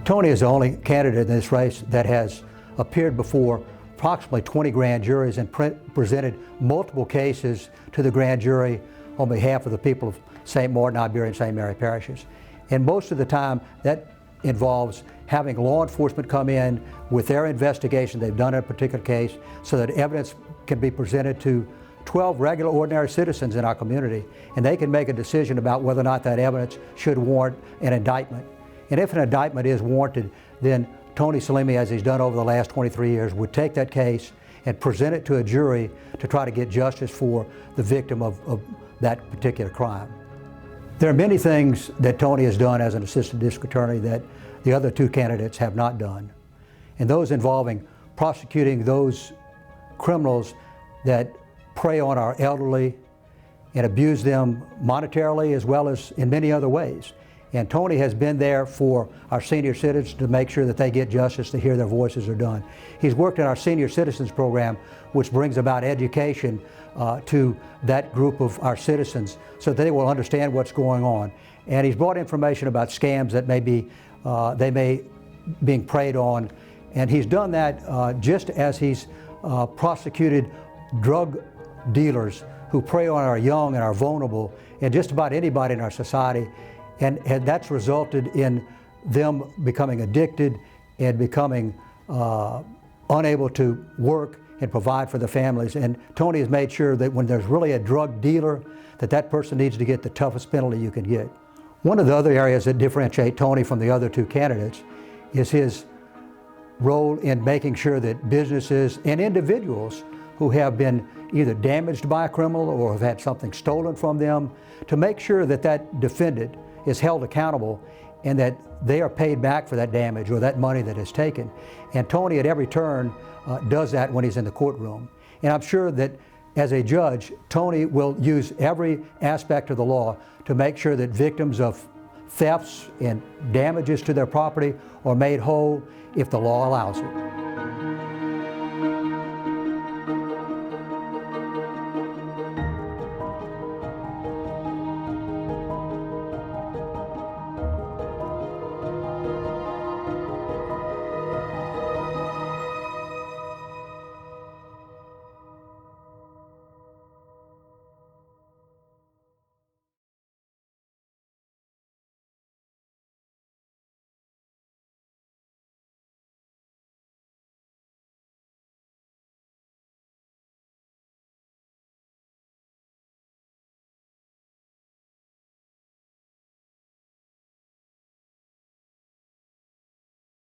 Tony is the only candidate in this race that has appeared before approximately 20 grand juries and presented multiple cases to the grand jury on behalf of the people of St. Martin, Iberia, and St. Mary parishes. And most of the time, that involves having law enforcement come in with their investigation they've done in a particular case so that evidence can be presented to 12 regular ordinary citizens in our community, and they can make a decision about whether or not that evidence should warrant an indictment. And if an indictment is warranted, then Tony Saleme, as he's done over the last 23 years, would take that case and present it to a jury to try to get justice for the victim of that particular crime. There are many things that Tony has done as an assistant district attorney that the other two candidates have not done, and those involving prosecuting those criminals that prey on our elderly and abuse them monetarily as well as in many other ways. And Tony has been there for our senior citizens to make sure that they get justice, to hear their voices are done. He's worked in our senior citizens program, which brings about education to that group of our citizens so that they will understand what's going on. And he's brought information about scams that may be, being preyed on. And he's done that just as he's prosecuted drug dealers who prey on our young and our vulnerable and just about anybody in our society. And that's resulted in them becoming addicted and becoming unable to work and provide for their families. And Tony has made sure that when there's really a drug dealer, that person needs to get the toughest penalty you can get. One of the other areas that differentiate Tony from the other two candidates is his role in making sure that businesses and individuals who have been either damaged by a criminal or have had something stolen from them, to make sure that that defendant is held accountable and that they are paid back for that damage or that money that is taken. And Tony at every turn does that when he's in the courtroom. And I'm sure that as a judge, Tony will use every aspect of the law to make sure that victims of thefts and damages to their property are made whole if the law allows it.